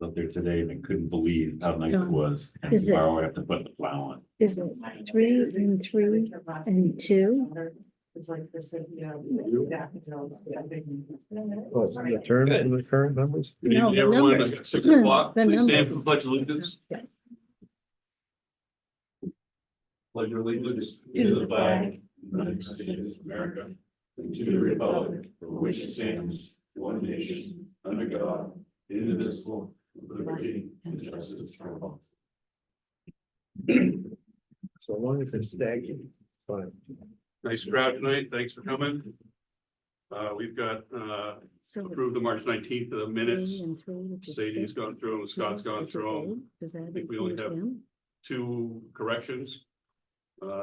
Up there today and I couldn't believe how nice it was. And Is it- tomorrow I have to put the plow on. Is it 3 and 3 and 2? It's like this, What's the term of the current members? Good No, evening, the everyone. numbers. At 6 o'clock, The please stand for numbers. the pledge of allegiance. Yeah. Pledge of allegiance To the flag United States of America, and to the republic for which it stands, one nation, under God, indivisible, with liberty and justice for all. So long as it's stagnant, fine. Nice crowd tonight. Thanks for coming. We've got, So approved the March 19th of the minutes. 3 and 3, which is Sadie's 6, gone through them, Scott's gone which is through them. 8. Does that think we only include have- him? 2 corrections.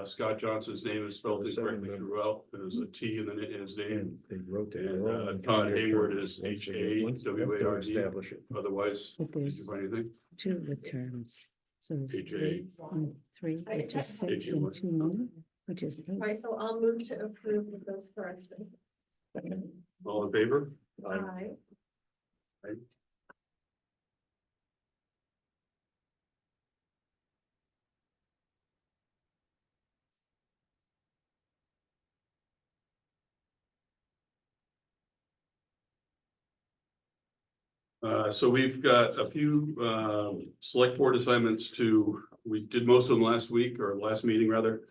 Scott Johnson's name is spelled incorrectly throughout. There's a T in his name. And they rotate. And, Todd Hayward is HAWARD. Establish it. Otherwise, But did you there's find anything? 2 returns. So it's HA. 3 and 3, which is 6 HA. and 2 more, which is 8. Right, so I'll move to approve with those corrections. All in favor? Aye. So we've got a few select board assignments we did most of them last week or last meeting rather.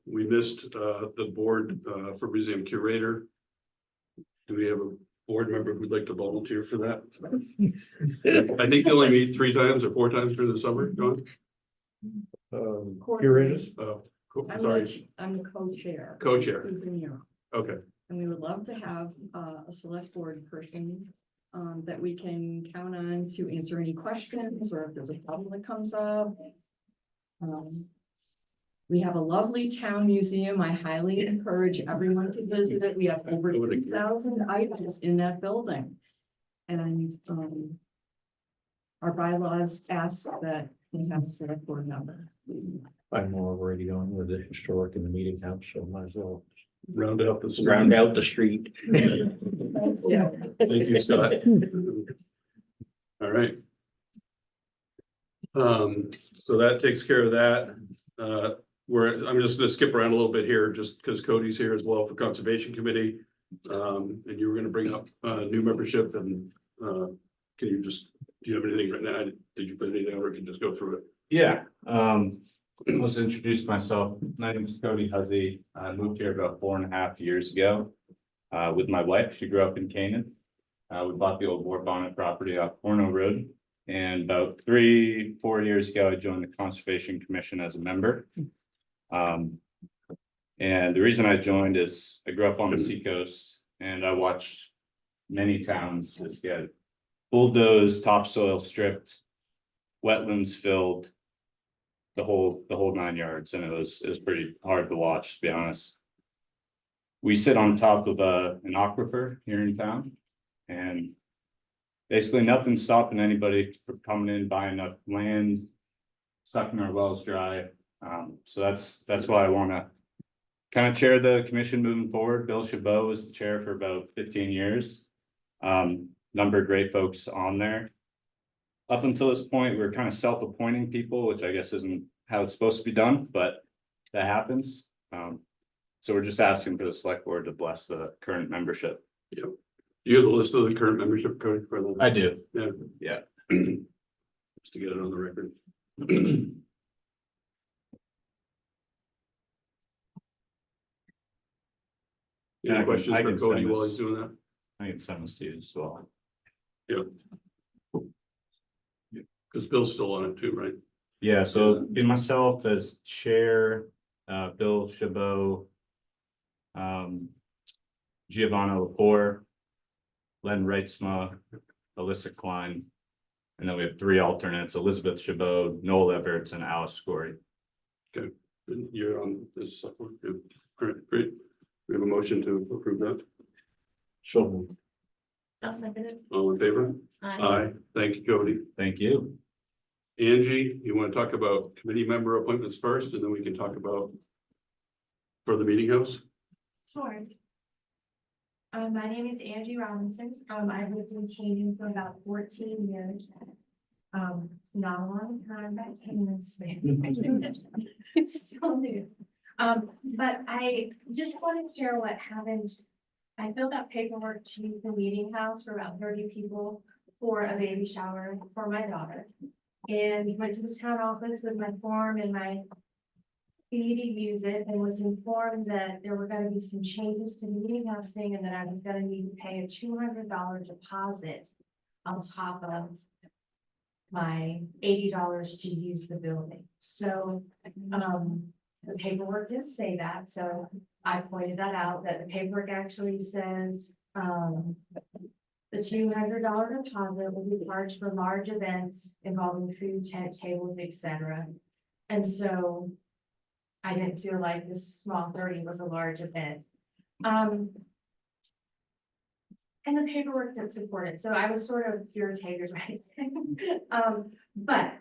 We missed the board for museum curator. Do we have a board member who'd like to volunteer for that? I think they only meet 3 times or 4 times during the summer, John. Curators, Oh, cool. I'm Sorry, I'm the co-chair. co-chair. Susan Nero. Okay, And we would love to have a select board person that we can count on to answer any questions or if there's a problem that comes up. We have a lovely town museum. I highly encourage everyone to visit it. We have over 2,000 items in that building. And our bylaws ask that we have a select board member. I'm already on with the historic in the meeting house, so might as well round it up the. round out the street. Yeah. Thank you, Scott. All right. So that takes care of that. I'm just gonna skip around a little bit here, just because Cody's here as well for Conservation Committee. And you were gonna bring up, new membership and, can you just, do you have anything right now? Did you put anything, or can you just go through it? Yeah, let's introduce myself. My name is Cody Huzzy. I moved here about 4.5 years ago. With my wife, she grew up in Canaan. We bought the old War Bonnet property off Cornell Road. And about 3-4 years ago, I joined the Conservation Commission as a member. And the reason I joined is I grew up on the seacoast and I watched many towns just get bulldozed, topsoil stripped, wetlands filled, the whole 9 yards, and it was pretty hard to watch, to be honest. We sit on top of an aquifer here in town, and basically nothing's stopping anybody from coming in, buying up land, sucking our wells dry. So that's why I want to kind of chair the commission moving forward. Bill Chabot was the chair for about 15 years. Number of great folks on there. Up until this point, we were kind of self-appointing people, which I guess isn't how it's supposed to be done, but that happens. So we're just asking for the select board to bless the current membership. Yep. Do you have the list of the current membership, Cody? For the- I do. Yeah. Yeah. Just to get it on the record. Yeah, Any questions I for can Cody send while this. he's doing that? I can send this to you as well. Because Bill's still on it too, right? Yeah, so be myself as chair, Bill Chabot, Giovanna Lepore, Len Reitzma, Alyssa Klein, and then we have 3 alternates: Elizabeth Chabot, Noel Everts, and Alice Scory. And you're on this. Yeah. Great. We have a motion to approve that. So I'll second it. All in favor? Aye. Thank you, Cody. Thank you. Angie, you want to talk about committee member appointments first, and then we can talk about for the meeting house? Sure. My name is Angie Robinson. I've lived in Canaan for about 14 years. Not a long time, about 10 minutes. It's still new. But I just want to share what happened. I filled out paperwork to use the meeting house for about 30 people for a baby shower for my daughter. And went to the town office with my form and my need to use it, and was informed that there were gonna be some changes to the meeting house thing, and that I was gonna need to pay a $200 deposit on top of my $80 to use the building. So, the paperwork did say that, so I pointed that out, that the paperwork actually says, the $200 deposit will be charged for large events involving food, tent, tables, etc. And so I didn't feel like this small 30 was a large event. And the paperwork didn't support it, so I was sort of irritated, right? But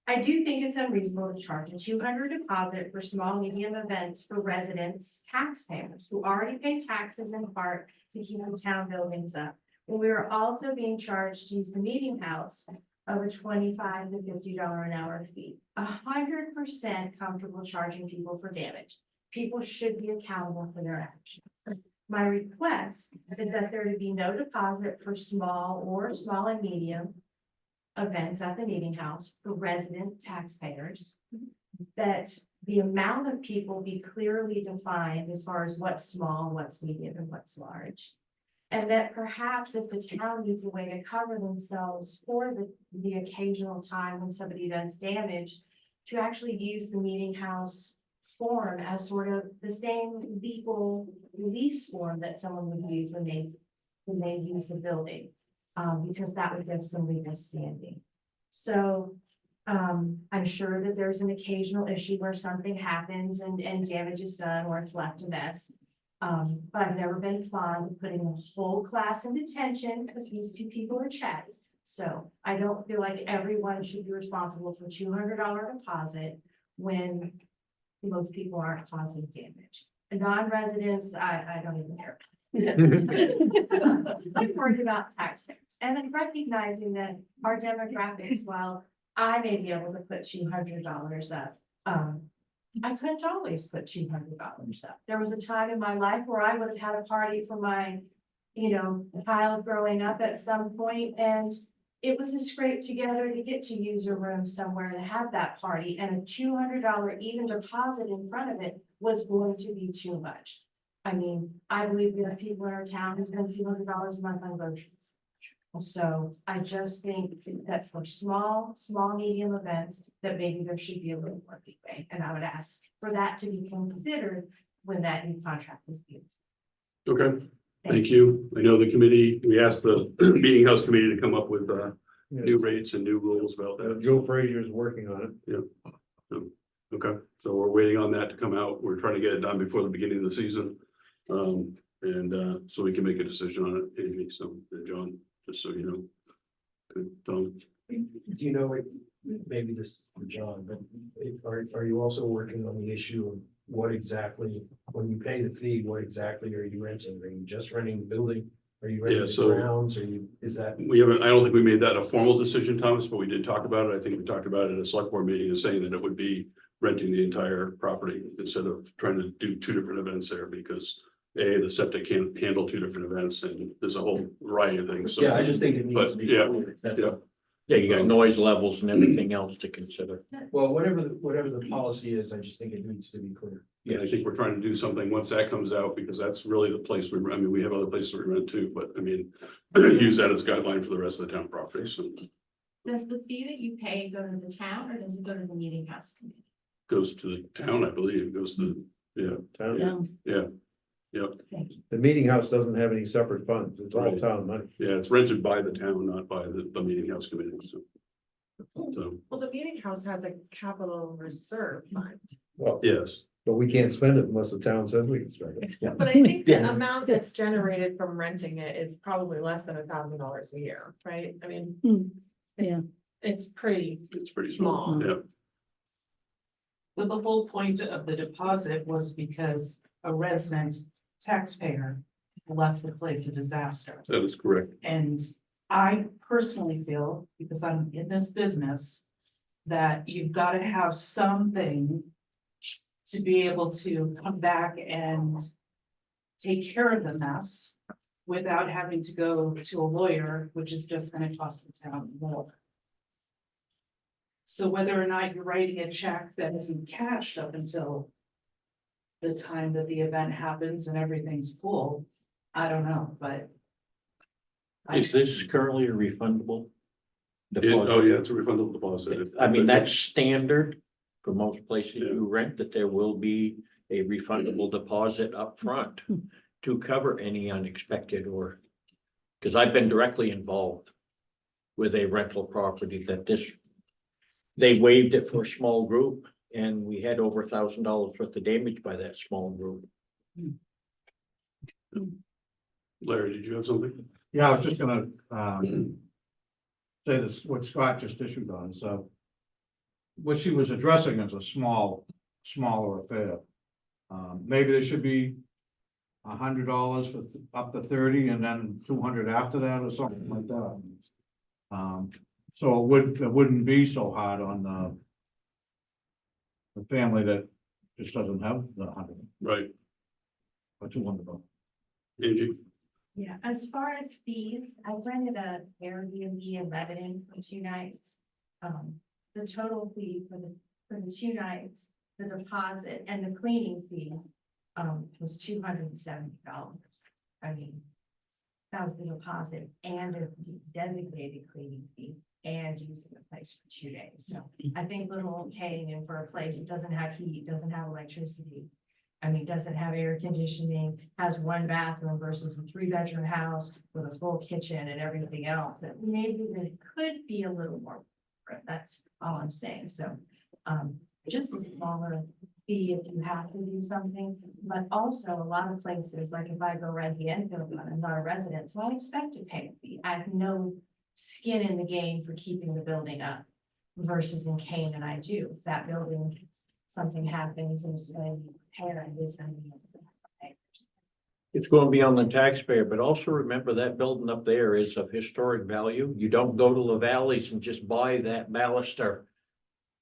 I do think it's unreasonable to charge a $200 deposit for small, medium events for residents, taxpayers who already pay taxes in part to keep the town buildings up. And we are also being charged to use the meeting house of a $25 to $50 an hour fee. 100% comfortable charging people for damage. People should be accountable for their actions. My request is that there to be no deposit for small and medium events at the meeting house for resident taxpayers. That the amount of people be clearly defined as far as what's small, what's medium, and what's large. And that perhaps if the town needs a way to cover themselves for the occasional time when somebody does damage, to actually use the meeting house form as sort of the same legal release form that someone would use when they use the building. Because that would give some legal standing. So I'm sure that there's an occasional issue where something happens and damage is done or it's left a mess. But I've never been fond of putting the whole class in detention because these two people are chatty. So I don't feel like everyone should be responsible for $200 deposit when most people aren't causing damage. And non-residents, I don't even care. I'm worried about taxpayers, and then recognizing that our demographics, while I may be able to put $200 up, I couldn't always put $200 up. There was a time in my life where I would have had a party for my, child growing up at some point, and it was a scrape together to get to use a room somewhere to have that party, and a $200 even deposit in front of it was going to be too much. I mean, I believe there are people in our town who spend $200 a month on groceries. So I just think that for small, medium events, that maybe there should be a little more leeway. And I would ask for that to be considered when that new contract is due. Okay, thank you. I know the committee, we asked the meeting house committee to come up with new rates and new rules about that. Joe Frazier is working on it. Okay, so we're waiting on that to come out. We're trying to get it done before the beginning of the season. So we can make a decision on it, Angie, so, John, just so you know. Okay, Tom? Do you know, maybe this is for John, but are you also working on the issue of what exactly, when you pay the fee, what exactly are you renting? Are you just renting the building? Are you renting the grounds? Is that? We haven't, I don't think we made that a formal decision, Thomas, but we did talk about it. I think we talked about it at a select board meeting and saying that it would be renting the entire property instead of trying to do two different events there because the septic can't handle two different events and there's a whole variety of things. So, Yeah, I just think it needs to be. Yeah, clear. That's yeah. all. Yeah, you got noise levels and everything else to consider. Well, whatever the policy is, I just think it needs to be clear. Yeah, I think we're trying to do something once that comes out, because that's really the place we have other places we rent too, but I mean, use that as guideline for the rest of the town properties. So Does the fee that you pay go to the town or does it go to the meeting house committee? goes to the town, I believe, it goes to, Town- The meeting house doesn't have any separate funds. It's all Right. town money. it's rented by the town, not by the meeting house committee, so, Well, the meeting house has a capital reserve fund, Well, yes. but we can't spend it unless the town says we can spend it. but I think the Yeah. amount that's generated from renting it is probably less than $1,000 a year, right? I mean. Yeah. It's pretty It's pretty small. Yeah, But the whole point of the deposit was because a resident taxpayer left the place a disaster. that is correct. And I personally feel, because I'm in this business, that you've got to have something to be able to come back and take care of the mess without having to go to a lawyer, which is just gonna cost the town more. So whether or not you're writing a check that isn't cashed up until the time that the event happens and everything's cool, I don't know, but. Is this currently a refundable? Oh, deposit? yeah, it's a refundable deposit. I mean, that's standard for most places you rent, that there will be a refundable deposit up front to cover any unexpected or, because I've been directly involved with a rental property that they waived it for a small group and we had over $1,000 worth of damage by that small group. Larry, did you have something? Yeah, I was just gonna, say this, what Scott just issued on, so. What she was addressing is a smaller affair. Maybe there should be $100 for up to 30 and then 200 after that or something like that. So it wouldn't be so hard on the family that just doesn't have the 100 Right, or 200. Angie? Yeah, as far as fees, I rented a Airbnb in Lebanon for 2 nights. The total fee for the 2 nights, the deposit and the cleaning fee, was $270. I mean, that was the deposit and a designated cleaning fee and using the place for 2 days. So I think little paying in for a place that doesn't have heat, doesn't have electricity. I mean, doesn't have air conditioning, has 1 bathroom versus a 3-bedroom house with a full kitchen and everything else, that maybe there could be a little more. That's all I'm saying. So, just a smaller fee if you have to do something, but also a lot of places, like if I go rent the Enfield, I'm not a resident, so I expect to pay a fee. I have no skin in the game for keeping the building up versus in Canaan, I do. If that building, something happens and it's going to be repaired, it's going to be. It's going to be on the taxpayer, but also remember that building up there is of historic value. You don't go to the valleys and just buy that baluster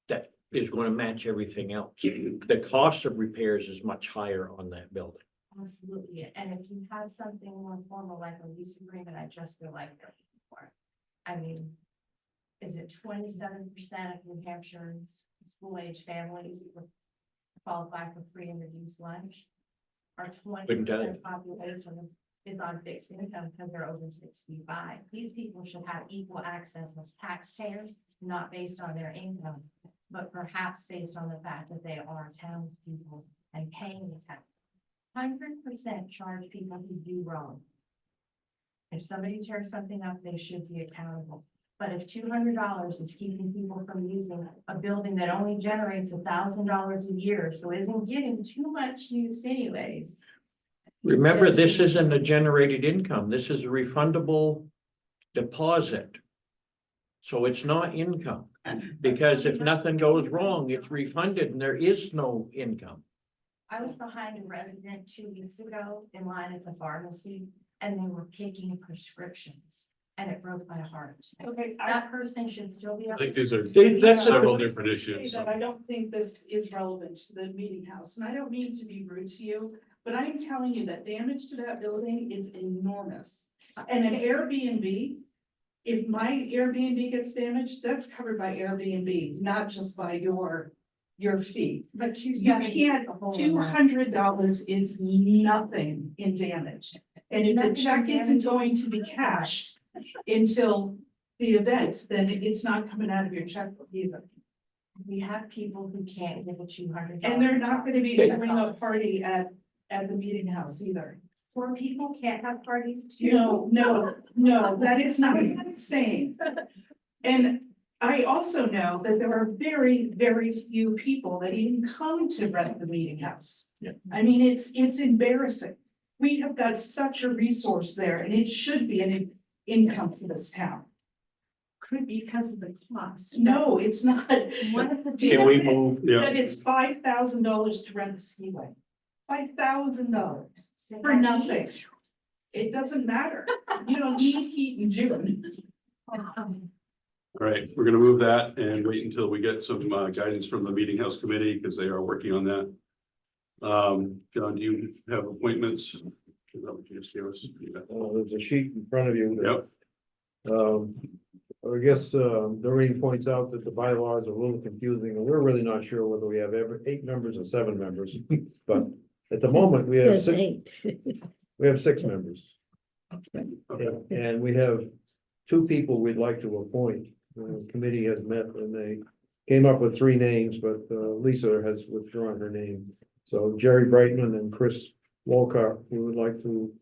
that is going to match everything else. The cost of repairs is much higher on that building. Absolutely, and if you have something more formal like a lease agreement, I just feel like they're looking for it. I mean, is it 27% of New Hampshire's school-age families qualify for free and reduced lunch? Our 20% population is on fixed income because they're over 65. These people should have equal access as taxpayers, not based on their income, but perhaps based on the fact that they are townspeople and paying the tax. 100% charge people who do wrong. If somebody tears something up, they should be accountable. But if $200 is keeping people from using a building that only generates $1,000 a year, so isn't getting too much use anyways. Remember, this isn't a generated income. This is a refundable deposit. So it's not income, because if nothing goes wrong, it's refunded and there is no income. I was behind a resident 2 weeks ago in line at the pharmacy and they were picking prescriptions. And it broke my heart. Okay, That person should still be. I think these are That's several different say issues. that I don't think this is relevant to the meeting house, and I don't mean to be rude to you, but I'm telling you that damage to that building is enormous. And an Airbnb, if my Airbnb gets damaged, that's covered by Airbnb, not just by your fee. But You can't, $200 is nothing in damage. And if the check isn't going to be cashed until the event, then it's not coming out of your checkbook either. We have people who can't give a $200. And they're not gonna be Okay. having a party at the meeting house either. Poor people can't have parties too. No, that is not what I'm saying. And I also know that there are very, very few people that even come to rent the meeting house. Yeah. I mean, it's embarrassing. We have got such a resource there and it should be an income for this town. could be because of the cost. No, it's not. What if the? Can we move? Yeah. That it's $5,000 to rent the skiway. $5,000 Say for that nothing. means- It doesn't matter. You don't need heat in June. All right, we're gonna move that and wait until we get some guidance from the Meeting House Committee, because they are working on that. John, do you have appointments? Is that what you just gave us? Yeah. There's a sheet in front of you. that, Yep, I guess, Doreen points out that the bylaws are a little confusing, and we're really not sure whether we have ever 8 members or 7 members. But at the moment, we have Says 6, 8. we have 6 members. okay, And we have 2 people we'd like to appoint. The committee has met and they came up with 3 names, but Lisa has withdrawn her name. So Jerry Brightman and Chris Walcott, we would like to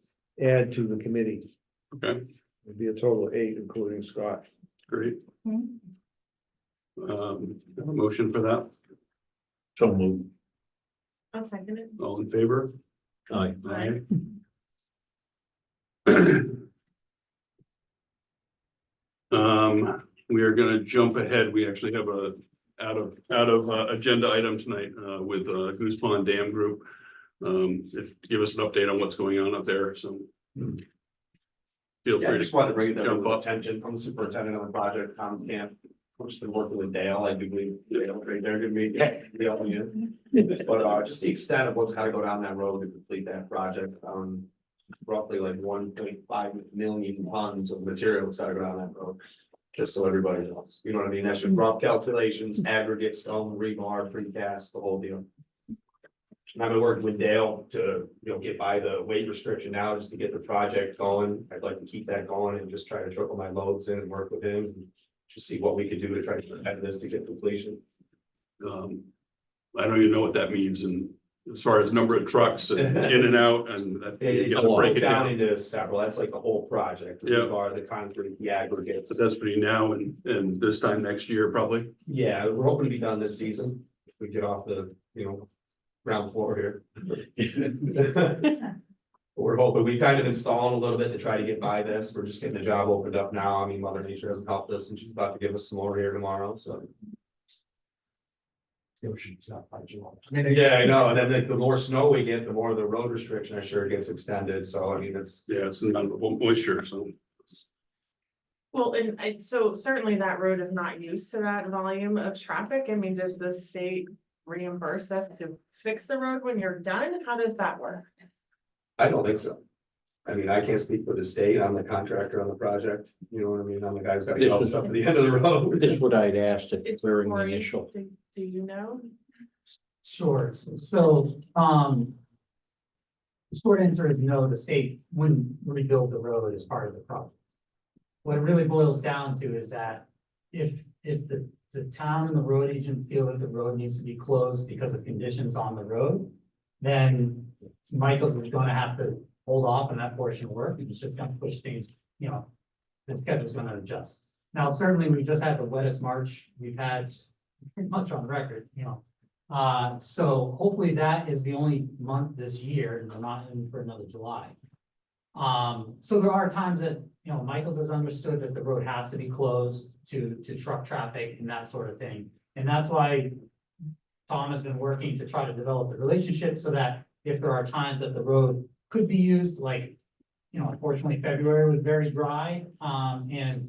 add to the committee. okay, It'd be a total of 8, including Scott. great. A motion for that, So move. I'll second it. all in favor? Aye. Aye. We are gonna jump ahead. We actually have a out of agenda item tonight with Goose Pond Dam Group. Give us an update on what's going on up there, so. Feel Yeah, I free just to, wanted to bring that jump to up. attention. I'm the superintendent on the project, Tom Camp. I've just been working with Dale. I do believe Dale, right there, good meeting. But just the extent of what's gotta go down that road to complete that project, roughly like 1.5 million tons of material that's gotta go down that road. Just so everybody knows, you know what I mean? That's your rough calculations, aggregate, stone, rebar, precast, the whole deal. And I've been working with Dale to, get by the weight restriction now, just to get the project going. I'd like to keep that going and just try to trickle my loads in and work with him. And just see what we could do to try to prevent this to get completion. I don't even know what that means, and as far as number of trucks and in and out, and that. You It gotta break it down down. into several, that's like the whole project. The Yeah. rebar, the concrete, the aggregates. But that's between now and this time next year, probably. Yeah, we're hoping to be done this season. If we get off the, ground floor here. We're hoping, we kind of installing a little bit to try to get by this. We're just getting the job opened up now. I mean, Mother Nature hasn't helped us and she's about to give us some more here tomorrow, so. Yeah, I know. And then the more snow we get, the more the road restriction, I'm sure gets extended. So I mean, it's. Yeah, it's not moisture, so. Well, and so certainly that road is not used to that volume of traffic. I mean, does the state reimburse us to fix the road when you're done? How does that work? I don't think so. I mean, I can't speak for the state. I'm the contractor on the project. You know what I mean? I'm the guy's got to get all the stuff to the end of the road. This is what I'd asked if It's clearing the Cory, initial. Do you know? Sure, so, the short answer is no, the state wouldn't rebuild the road as part of the project. What it really boils down to is that if the town and the road agent feel that the road needs to be closed because of conditions on the road, then Michael's was gonna have to hold off on that portion of work, and it's just gonna push things, the schedule's gonna adjust. Now, certainly, we just had the wettest March we've had pretty much on record, so hopefully that is the only month this year, and we're not in for another July. So there are times that, Michael's has understood that the road has to be closed to truck traffic and that sort of thing. And that's why Tom has been working to try to develop a relationship so that if there are times that the road could be used, like, unfortunately, February was very dry, and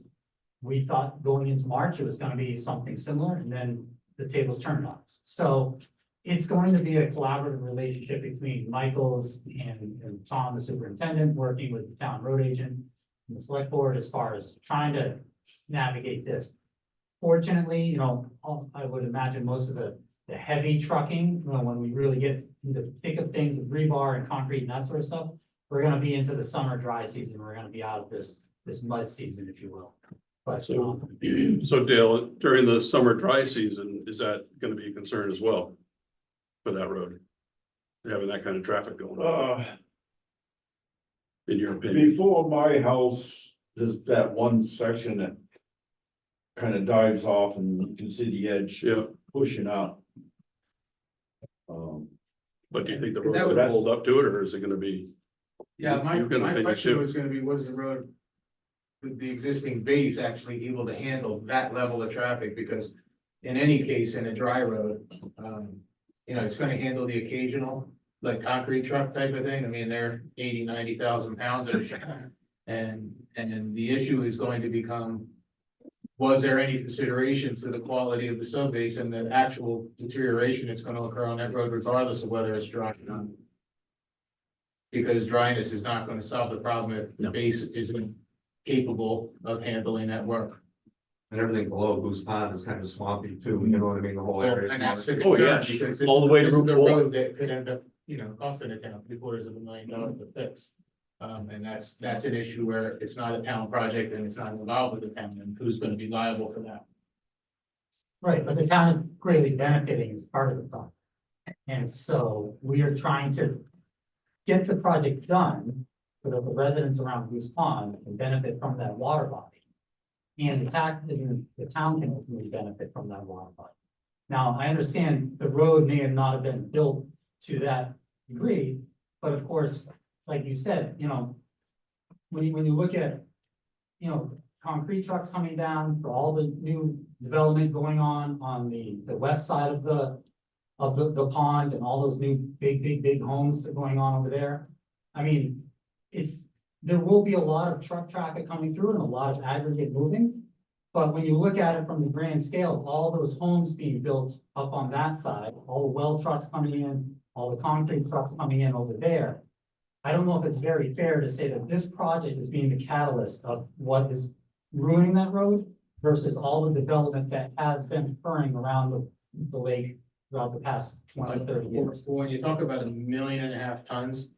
we thought going into March, it was gonna be something similar, and then the tables turned on us. So it's going to be a collaborative relationship between Michael's and Tom, the superintendent, working with the town road agent and the select board as far as trying to navigate this. Fortunately, I would imagine most of the heavy trucking, when we really get into the thick of things with rebar and concrete and that sort of stuff, we're gonna be into the summer dry season. We're gonna be out of this mud season, if you will. But, So Dale, during the summer dry season, is that gonna be a concern as well? For that road? Having that kind of traffic going on, in your opinion? Before my house, there's that one section that kind of dives off and you can see the edge Yeah, pushing up. but do you think the That road would- will hold up to it, or is it gonna be? Yeah, You're gonna my think it question too. was gonna be, what is the road the existing base actually able to handle that level of traffic, because in any case, in a dry road, you know, it's gonna handle the occasional, like concrete truck type of thing. I mean, they're 80, 90,000 pounds at a shot. And the issue is going to become, was there any consideration to the quality of the subbase and the actual deterioration that's gonna occur on that road regardless of whether it's dry or not? Because dryness is not gonna solve the problem if the base isn't capable of handling that work. And everything below Goose Pond is kind of swampy too, you know what I mean, the whole area. And that's the Oh, concern, yes. because All the way to this is Route the 4. road that could end up, you know, costing the town $750,000 to fix. And that's an issue where it's not a town project and it's not involved with the town, and who's gonna be liable for that? Right, but the town is greatly benefiting as part of the project. And so we are trying to get the project done so that the residents around Goose Pond can benefit from that water body. And the town can ultimately benefit from that water body. Now, I understand the road may have not have been built to that degree, but of course, like you said, you know, when you look at, you know, concrete trucks coming down for all the new development going on the west side of the pond, and all those new big homes that are going on over there. I mean, there will be a lot of truck traffic coming through and a lot of aggregate moving. But when you look at it from the grand scale, all those homes being built up on that side, all the well trucks coming in, all the concrete trucks coming in over there. I don't know if it's very fair to say that this project is being the catalyst of what is ruining that road versus all the development that has been occurring around the lake throughout the past 20, 30 years. When you talk about 1.5 million tons,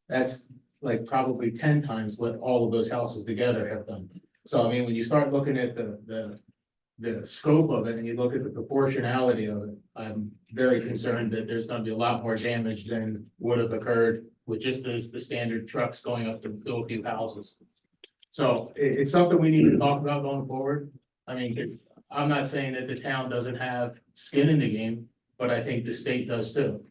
that's like probably 10 times what all of those houses together have done. So I mean, when you start looking at the scope of it and you look at the proportionality of it, I'm very concerned that there's gonna be a lot more damage than would have occurred with just the standard trucks going up to build a few houses. So it's something we need to talk about going forward. I mean, I'm not saying that the town doesn't have skin in the game, but I think the state does too.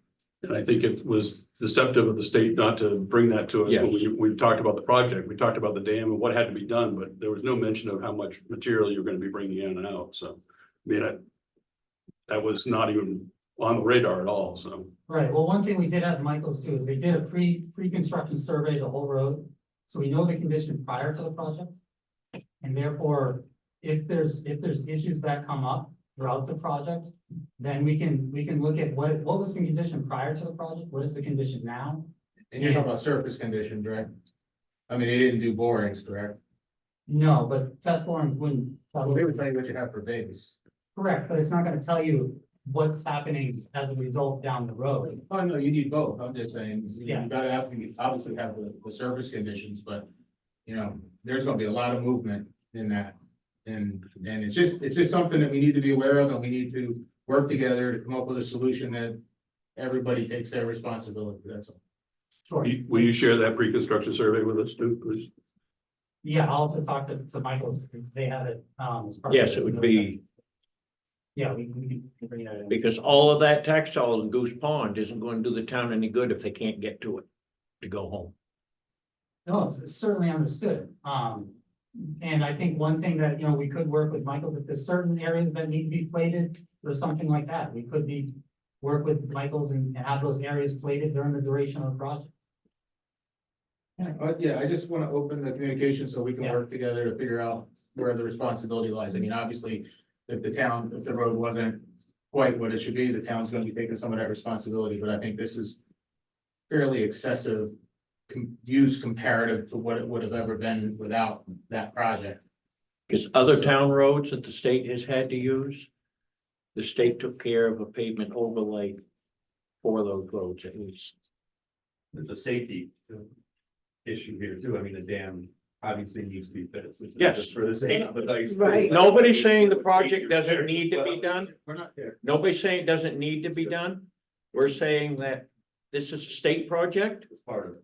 And I think it was deceptive of the state not to bring that to us. Yes. When we talked about the project, we talked about the dam and what had to be done, but there was no mention of how much material you're gonna be bringing in and out, so. I mean, that was not even on the radar at all, so. Right, well, one thing we did at Michael's too is they did a pre-construction survey of the whole road. So we know the condition prior to the project. And therefore, if there's issues that come up throughout the project, then we can look at what was the condition prior to the project, what is the condition now? And you're talking about surface conditions, right? I mean, they didn't do borings, correct? No, but test borings wouldn't. Well, they would tell you what you have for base. Correct, but it's not gonna tell you what's happening as a result down the road. Oh, no, you need both. I'm just saying, Yeah. you gotta obviously have the surface conditions, but. You know, there's gonna be a lot of movement in that. And it's just something that we need to be aware of, and we need to work together to come up with a solution that everybody takes their responsibility. That's all. Sure. Will you share that pre-construction survey with us too, please? Yeah, I'll have to talk to Michael's, they have it, as part of Yes, it would be, Yeah, we can bring that in. because all of that textiles in Goose Pond isn't going to do the town any good if they can't get to it to go home. No, it's certainly understood. And I think one thing that, you know, we could work with Michael's, if there's certain areas that need to be plated or something like that, we could work with Michael's and have those areas plated during the duration of the project. Yeah, I just wanna open the communication so we can Yeah. work together to figure out where the responsibility lies. I mean, obviously, if the road wasn't quite what it should be, the town's gonna be taking some of that responsibility, but I think this is fairly excessive use comparative to what it would have ever been without that project. Because other town roads that the state has had to use, the state took care of a pavement overlay for those roads at least. There's a safety issue here too. I mean, the dam obviously needs to be fixed. It's not Yes. just for the sake of it. Right. Nobody's saying the project doesn't need to be done. We're not there. Nobody's saying it doesn't need to be done. We're saying that this is a state project. It's part of it.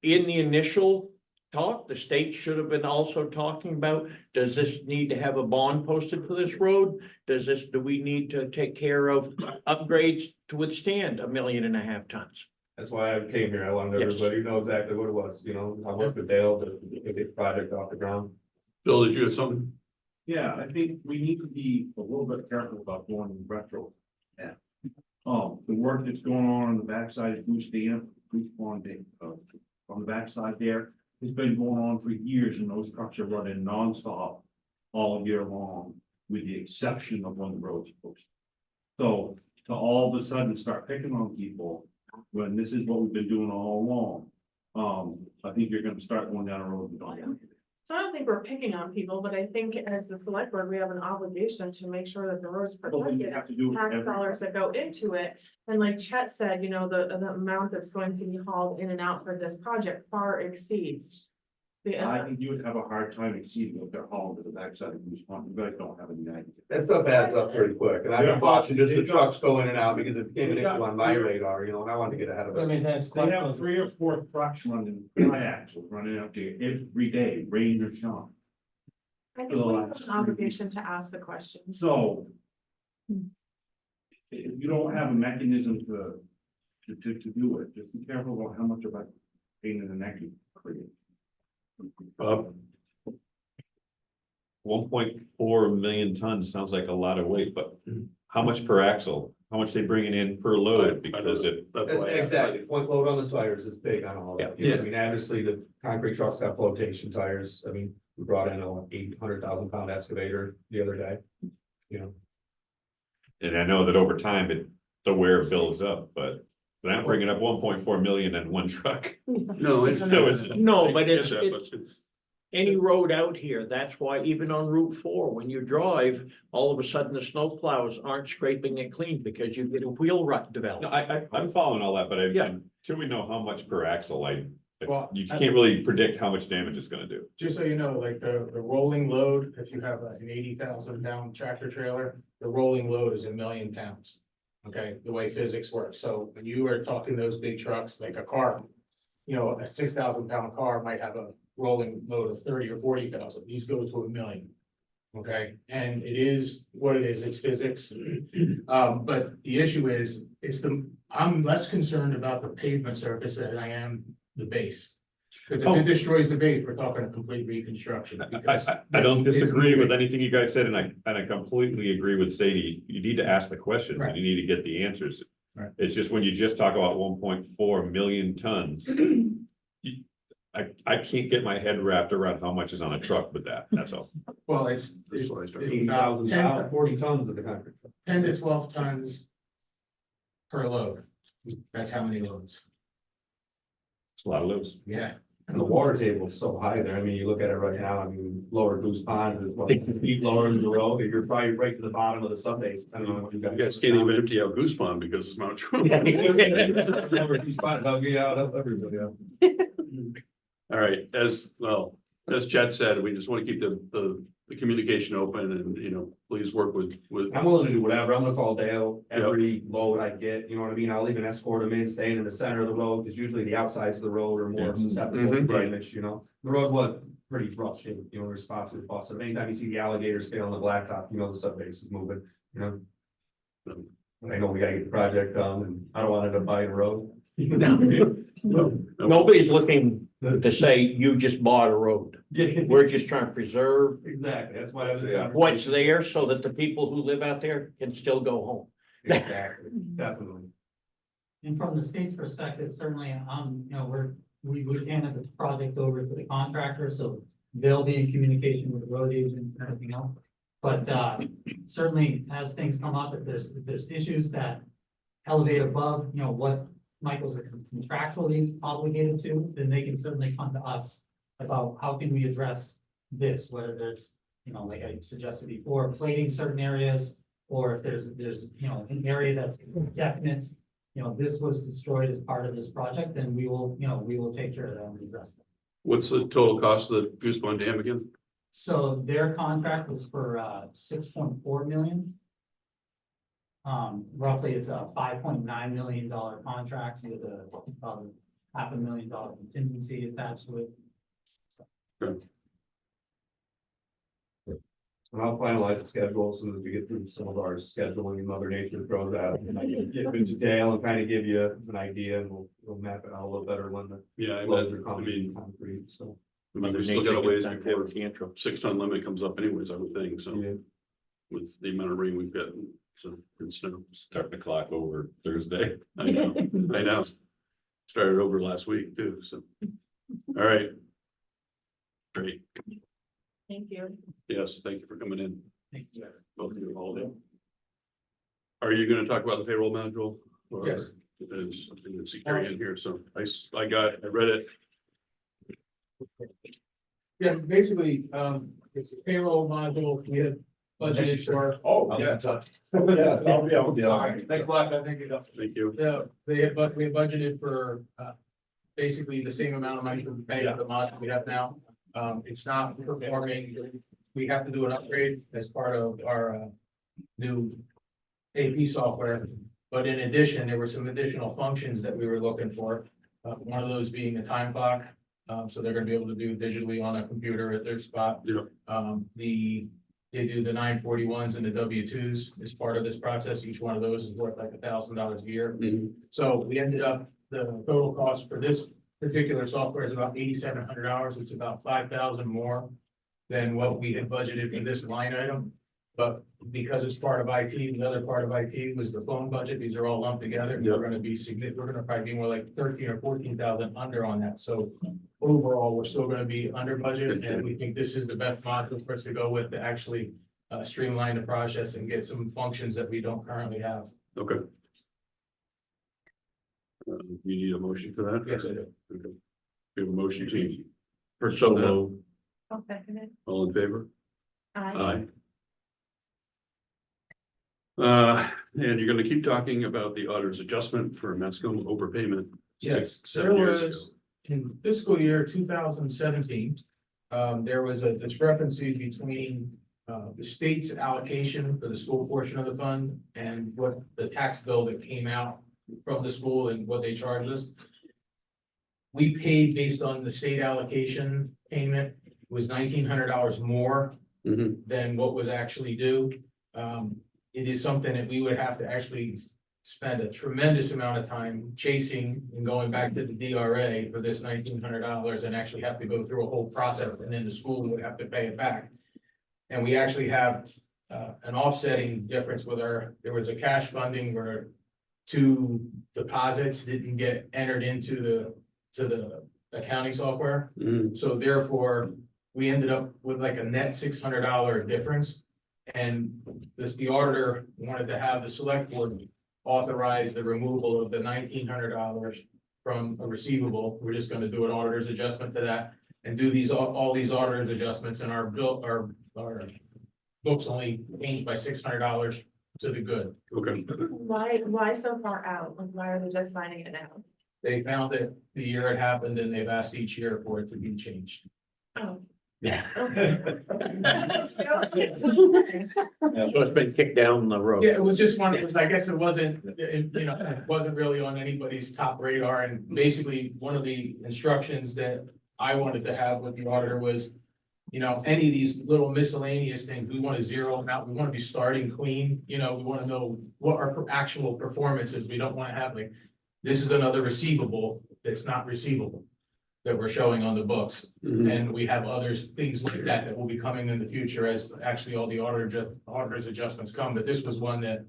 In the initial talk, the state should have been also talking about, does this need to have a bond posted for this road? Do we need to take care of upgrades to withstand 1.5 million tons? That's why I came here. I wanted Yes. everybody to know exactly what it was, you know, I worked with Dale to get this project off the ground. Bill, did you have something? Yeah, I think we need to be a little bit careful about going retro. Yeah. The work that's going on the backside of Goose Dam, Goose Pond, on the backside there, has been going on for years, and those trucks are running nonstop all year long, with the exception of when the road's closed. So to all of a sudden start picking on people, when this is what we've been doing all along, I think you're gonna start going down a road we don't want to. So I don't think we're picking on people, but I think as the select board, we have an obligation to make sure that the road's But then you protected. have to do it Tax every. dollars that go into it, and like Chet said, you know, the amount that's going to be hauled in and out for this project far exceeds. The, I think you would have a hard time exceeding what they're hauling to the backside of Goose Pond. You guys don't have any idea. That stuff adds up pretty quick, and I've been watching just the trucks go in and out because it became an issue on my radar, you know, and I wanted to get ahead of I it. mean, that's. They have 3 or 4 trucks running, axles running up there every day, rain or shine. I think we have an obligation to ask the questions. So. If you don't have a mechanism to do it, just be careful about how much of a pain in the neck you create. Bob? 1.4 million tons sounds like a lot of weight, but how much per axle? How much they bringing in per load? Because if, That's why. I asked. Exactly, point load on the tires is big on all that. Yeah. I mean, obviously, the concrete trucks have flotation tires. I mean, we brought in an 800,000 pound excavator the other day. You know, and I know that over time, the wear builds up, but they're not bringing up 1.4 million in one truck. No, it's. No, it's- No, but I get it's, that, it's but it's, any road out here, that's why even on Route 4, when you drive, all of a sudden the snow plows aren't scraping it clean because you get a wheel rut No, developed. I'm following all that, but Yeah. until we know how much per axle, Well, you can't really predict how much damage it's gonna do. Just so you know, like the rolling load, if you have an 80,000 pound tractor trailer, the rolling load is 1 million pounds. Okay, the way physics works. So when you are talking those big trucks, like a car, you know, a 6,000 pound car might have a rolling load of 30 or 40,000. These go to 1 million. Okay, and it is what it is. It's physics. But the issue is, I'm less concerned about the pavement surface than I am the base. Because if it destroys the base, we're talking a complete reconstruction. because I don't it's disagree with moving. anything you guys said, and I completely agree with Sadie. You need to ask the questions, and Right. you need to get the answers. Right. It's just when you just talk about 1.4 million tons. I can't get my head wrapped around how much is on a truck with that, that's all. Well, it's about 80,000 10 pounds, 40 tons of the concrete. 10 to 12 tons per load. That's how many loads. It's a lot of loads. Yeah. And the water table is so high there. I mean, you look at it right now, I mean, lower Goose Pond is what, 50 feet lower than the road. You're probably right to the bottom of the subbase. I don't know what you you guys can't even empty out Goose Pond because it's not true. Lower Goose Pond, I'll get out of everybody. All right, as well, as Chad said, we just want to keep the communication open and, you know, please work with. I'm willing to do whatever. I'm gonna call Dale every load I get, you know what I mean? I'll even escort him in, staying in the center of the road, because usually the outsides of the road are more susceptible to Mhm. damage, you know? The road was pretty rough shape, you know, responsive to bust. Anytime you see the alligator scale on the blacktop, you know the subbase is moving, you know? I know we gotta get the project done, and I don't want it to bite the road. Nobody's looking to say you just bought a road. Yeah, We're just trying to preserve exactly, that's why I was. what's there so that the people who live out there can still go home. Exactly, definitely. And from the state's perspective, certainly, you know, we handed the project over to the contractor, so they'll be in communication with the road agent and everything else. But, certainly, as things come up, if there's issues that elevate above, you know, what Michael's contractually obligated to, then they can certainly come to us about how can we address this, whether there's, you know, like I suggested before, plating certain areas, or if there's, you know, an area that's definite, you know, this was destroyed as part of this project, then we will, you know, we will take care of that and address that. What's the total cost of the Goose Pond Dam again? So their contract was for 6.4 million. Roughly it's a $5.9 million contract with a $500,000 contingency attached to it. And I'll finalize the schedule as soon as we get through some of our scheduling and Mother Nature throws out. And I can get into Dale and kind of give you an idea, and we'll map it out a little better when the Yeah, roads are I coming mean, in concrete, so. I mean, we still got a ways before 6-ton limit comes up anyways, I would think, so. With the amount of rain we've gotten, so, and snow. Start the clock over Thursday. I know, I know. Started over last week too, so. All right. Great, Thank you. yes, thank you for coming in. Both of you all in. Are you gonna talk about the payroll module? Or Yes. Is, I didn't see Carrie in here, so I read it. Yeah, basically, it's a payroll module, we had budgeted for. Oh, yeah. Yeah, I'll be all right. Thanks a lot, I think you know. Thank you. Yeah, we had budgeted for, basically the same amount of money we pay at the module we have now. It's not performing, we have to do an upgrade as part of our, new AP software. But in addition, there were some additional functions that we were looking for. One of those being a time clock. So they're gonna be able to do digitally on a computer at their spot. Yeah. They do the 941s and the W2s as part of this process. Each one of those is worth like $1,000 a year. So we ended up, the total cost for this particular software is about $8,700. It's about 5,000 more than what we had budgeted for this line item. But because it's part of IT, the other part of IT was the phone budget. These are all lumped together. We're gonna be we're gonna probably be more like 13 or 14,000 under on that. So overall, we're still gonna be under budget, and we think this is the best module for us to go with to actually streamline the process and get some functions that we don't currently have. Okay. You need a motion for that? Yes, I do. Okay. We have a motion to. For so low. I'll second it. All in favor? Aye. And you're gonna keep talking about the auditor's adjustment for Mascoma overpayment. Yes, 7 there years ago. was, in fiscal year 2017, there was a discrepancy between the state's allocation for the school portion of the fund and what the tax bill that came out from the school and what they charged us. We paid based on the state allocation payment was $1,900 more than what was actually due. It is something that we would have to actually spend a tremendous amount of time chasing and going back to the DRA for this $1,900 and actually have to go through a whole process, and then the school would have to pay it back. And we actually have an offsetting difference with there was a cash funding where 2 deposits didn't get entered into the accounting software. So therefore, we ended up with like a net $600 difference. And the auditor wanted to have the select board authorize the removal of the $1,900 from a receivable. We're just gonna do an auditor's adjustment to that and do all these auditor's adjustments, and our books only changed by $600 to the good. Okay. Why so far out? Like, why are they just signing it now? They found it the year it happened, and they've asked each year for it to be changed. Oh. Yeah. So it's been kicked down the road. Yeah, it was just one, I guess it wasn't, it wasn't really on anybody's top radar, and basically, one of the instructions that I wanted to have with the auditor was, any of these little miscellaneous things, we want to zero them out, we want to be starting clean, we want to know what our actual performance is, we don't want to have like, this is another receivable that's not receivable that we're showing on the books. And we have others, things like that, that will be coming in the future as actually all the auditor's adjustments come, but this was one that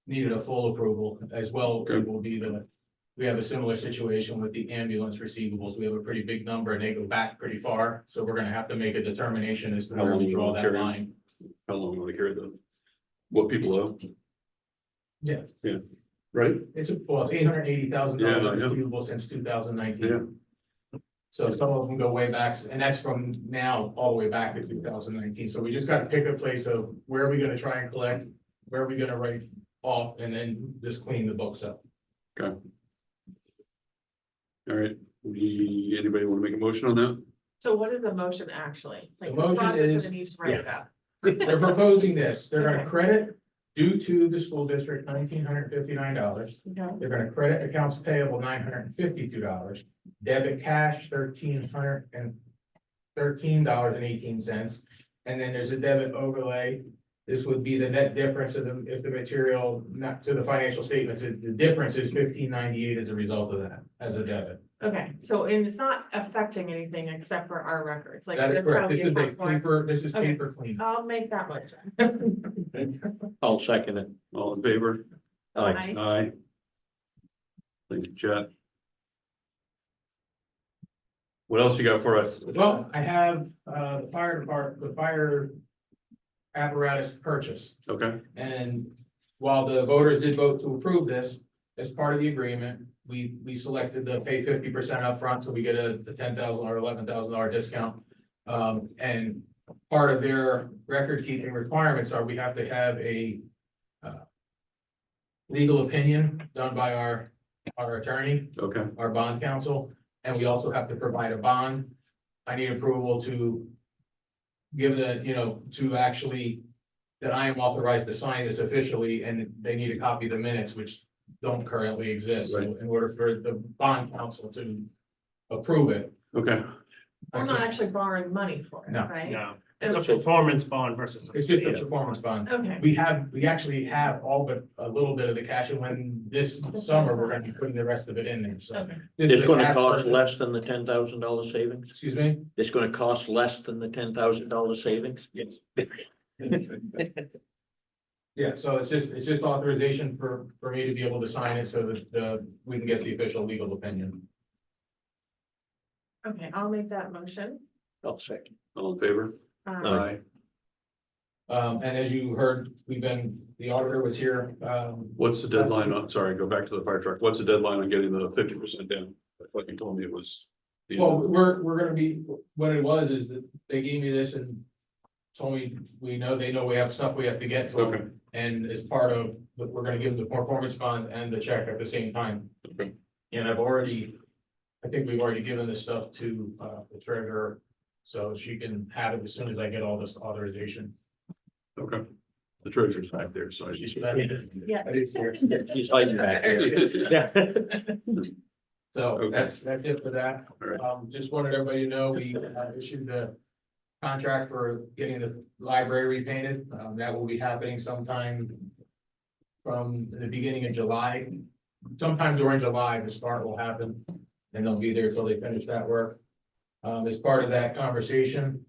needed a full approval as well. It will be we have a similar situation with the ambulance receivables. We have a pretty big number and they go back pretty far. So we're gonna have to make a determination as to where we draw that line. How long will they carry them? What people owe? Yeah. Yeah. Right? It's $880,000 Yeah, I know. receivable since 2019. Yeah. So some of them go way back, and that's from now all the way back to 2019. So we just gotta pick a place of where are we gonna try and collect, where are we gonna write off, and then just clean the books up. Okay. All right, anybody want to make a motion on that? So what is the motion actually? Like, The motion auditor's is- gonna need to write it out. They're proposing this, they're gonna credit due to the school district $1,959. Okay. They're gonna credit accounts payable $952, debit cash $1,313.18. And then there's a debit overlay. This would be the net difference of if the material, not to the financial statements, the difference is $1,598 as a result of that, as a debit. Okay, so and it's not affecting anything except for our records, like. That is there's correct. probably This is a popcorn. paper, this is Okay. paper clean. I'll make that motion. I'll second it. All in favor? Aye. Aye. Thank you, Chet. What else you got for us? Well, I have, the fire department, the fire apparatus purchase. Okay, And while the voters did vote to approve this, as part of the agreement, we selected to pay 50% upfront, so we get a $10,000 or $11,000 discount. And part of their record keeping requirements are we have to have a legal opinion done by our attorney, okay, our bond counsel, and we also have to provide a bond. I need approval to give to actually, that I am authorized to sign this officially, and they need a copy of the minutes, which don't currently exist, so in order for the bond counsel to approve it. okay. We're not actually borrowing money for it, No, right? No, it's a performance bond versus. It's just a performance bond. Okay, We actually have all but a little bit of the cash, and when this summer, we're gonna be putting the rest of it in there, so. okay. This is It's a gonna cash cost purchase. less than the $10,000 savings? Excuse me? It's gonna cost less than the $10,000 savings? Yes. Yeah, so it's just authorization for me to be able to sign it so that we can get the official legal opinion. Okay, I'll make that motion. I'll second. All in favor? Um, And as you heard, the auditor was here, What's the deadline on, sorry, go back to the fire truck. What's the deadline on getting the 50% down? Like you told me it was. the end well, of- we're gonna be, what it was is that they gave me this and told me, they know we have stuff we have to get to them. Okay. And as part of, we're gonna give them the performance bond and the check at the same time. Okay. And I think we've already given this stuff to the treasurer, so she can have it as soon as I get all this authorization. Okay. The treasurer's back there, so I She just. should have it. Yeah. I didn't see her. She's hiding back there. So Okay. that's it for that. All right. Just wanted everybody to know, we issued the contract for getting the library repainted. That will be happening sometime from the beginning of July. Sometime during July, the start will happen, and they'll be there till they finish that work. As part of that conversation,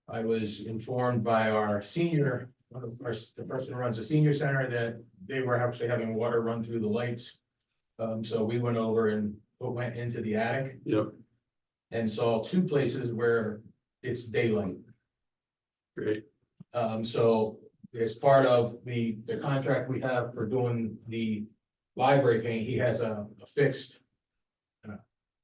I was informed by our senior, the person who runs the senior center, that they were actually having water run through the lights. So we went over and went into the attic Yep, and saw two places where it's daylight. great. So as part of the contract we have for doing the library paint, he has a fixed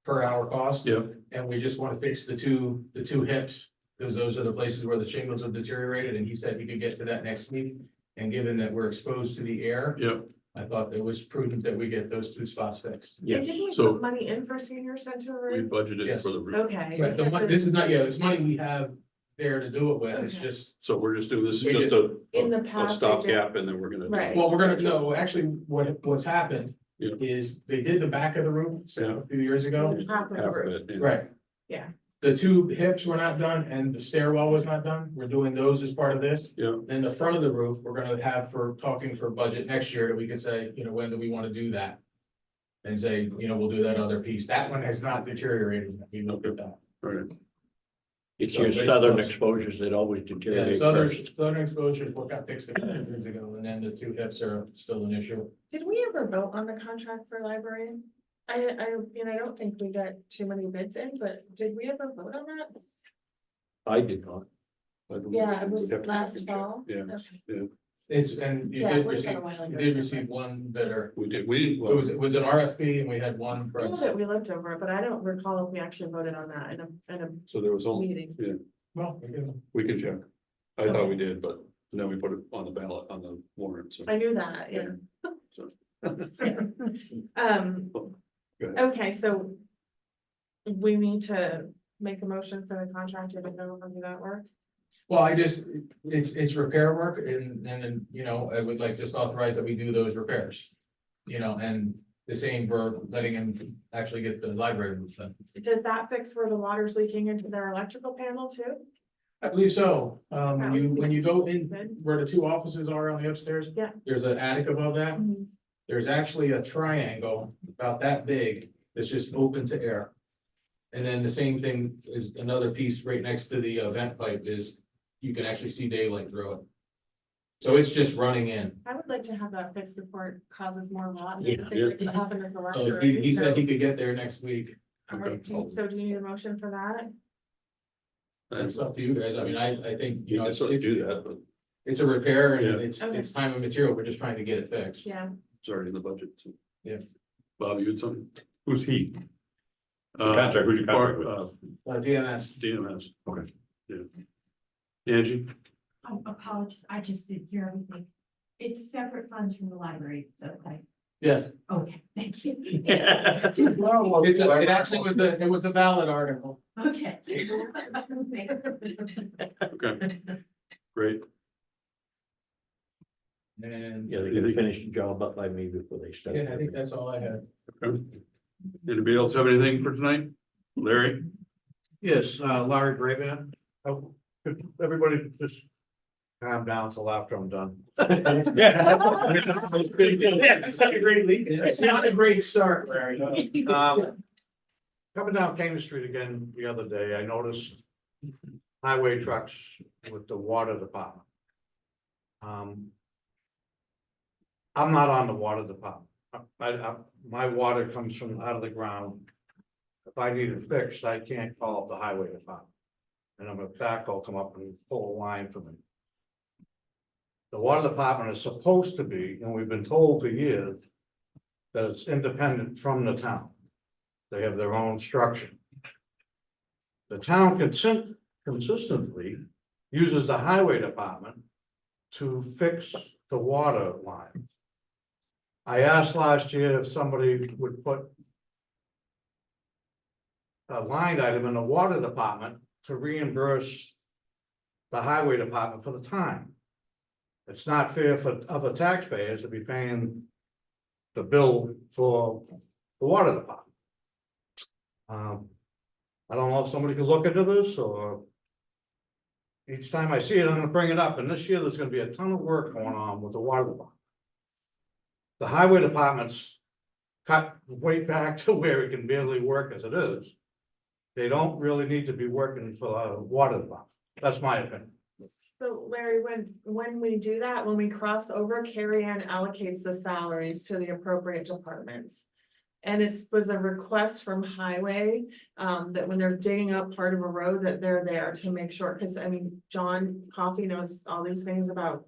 per hour cost. Yep, And we just want to fix the two hips, because those are the places where the shingles have deteriorated, and he said he could get to that next week. And given that we're exposed to the air, yep. I thought it was prudent that we get those two spots fixed. And Yes. didn't we So- put money in for senior center We roof? budgeted Yes. for the roof. Okay. Right, this is not, it's money we have there to do it with, it's Okay. just, So we're just doing, this is We just In the a past, they stopgap and then we're gonna. do- Right. well, we're gonna, no, actually, what's happened Yeah. is they did the back of the roof Yeah. a few years ago. Half of the Half of roof. it, yeah. Right. Yeah. The two hips were not done and the stairwell was not done. We're doing those as part of this. Yeah. And the front of the roof, we're gonna have talking for budget next year, that we can say, when do we wanna do that? And say, we'll do that other piece. That one has not deteriorated. We looked at that. All right, It's your southern exposures that always Yeah, deteriorate southern, first. southern exposures, what got fixed a couple of years ago, and then the two hips are still an issue. Did we ever vote on the contract for library? I don't think we got too many bids in, but did we ever vote on that? I did not. Yeah, it was We'd have to last check. fall. Yeah. Okay. And you Yeah, did it was receive, a while ago. you did receive one bidder. We did, It was an RFP and we had one I know price. that we looked over it, but I don't recall if we actually voted on that in a so there was only, meeting. Well, we can- we can check. I thought we did, but then we put it on the ballot, on the warrant, so. I knew that, yeah. So- Go ahead. Okay, so we need to make a motion for the contractor to go and do that work. Well, it's repair work and then, I would like just authorize that we do those repairs. And the same for letting him actually get the library roof done. Does that fix where the water's leaking into their electrical panel too? I believe so. That would When you go in Good. where the two offices are on the upstairs. Yeah. There's an attic above that. Mhm. There's actually a triangle about that big It's just open to air. And then the same thing is another piece right next to the vent pipe is you can actually see daylight through it. So it's just running in. I would like to have that fixed before it causes more rot. Yeah. Happen at the So library. he said he could get there next week. All right, so do you need a motion for that? That's up to you guys. I mean, I think, you You know, can it's, sort of do that, but it's a repair and Yeah. it's time and material. We're just trying to get it fixed. Yeah. it's already in the budget, so. Yeah. Bob, you had something? Who's he? Contract, who'd you contract with? DNS. DMS, okay, yeah. Angie? Apologies, I just didn't hear everything. It's separate funds from the library, so like, Yeah. okay, thank you. It actually was it was a valid article. Okay. Okay, great. And Yeah, they gotta finish the job up by me before they start. yeah, I think that's all I had. Okay. Anybody else have anything for tonight? Larry? Yes, Larry Grayman. Oh, could everybody just calm down till after I'm done. Yeah, it's like a great lead. It's not a great start, Larry. Coming down King Street again the other day, I noticed highway trucks with the water department. I'm not on the water department. My water comes from out of the ground. If I need it fixed, I can't call up the highway department. And I'm a backhoe come up and pull a line for me. The water department is supposed to be, and we've been told for years, that it's independent from the town. They have their own structure. The town consistently uses the highway department to fix the water line. I asked last year if somebody would put a line item in the water department to reimburse the highway department for the time. It's not fair for other taxpayers to be paying the bill for the water department. I don't know if somebody could look into this or each time I see it, I'm gonna bring it up, and this year there's gonna be a ton of work going on with the water department. The highway department's cut way back to where it can barely work as it is. They don't really need to be working for the water department. That's my opinion. So Larry, when we do that, when we cross over, Carrie Ann allocates the salaries to the appropriate departments. And it was a request from highway, that when they're digging up part of a road, that they're there to make sure, because I mean, John Coffey knows all these things about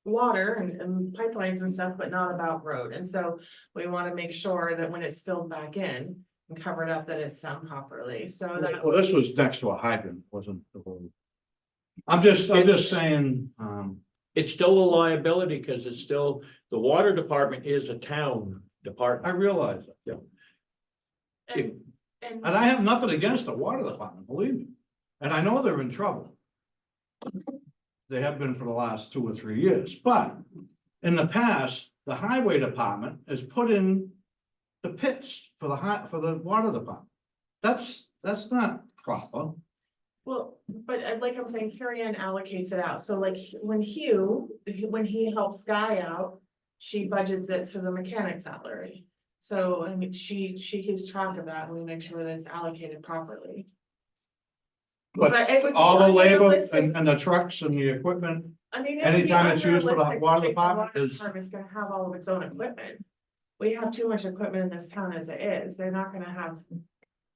water and pipelines and stuff, but not about road. And so we want to make sure that when it's filled back in and covered up, that it's done properly. So that. Well, this was next to a hydrant, wasn't the whole. I'm just saying, It's still a liability because it's still, the water department is a town I department. realize it. And And I have nothing against the water department, believe me. And I know they're in trouble. They have been for the last 2 or 3 years, but in the past, the highway department has put in the pits for the water department. That's not proper. well, but like I'm saying, Carrie Ann allocates it out. So like when he helps Guy out, she budgets it to the mechanic's salary. So I mean, she keeps track of that and we make sure that it's allocated properly. But it would be all the labor unrealistic. and the trucks and the equipment, I mean, it would be anytime it's used for the unrealistic to water think department water is- department's gonna have all of its own equipment. We have too much equipment in this town as it is. They're not gonna have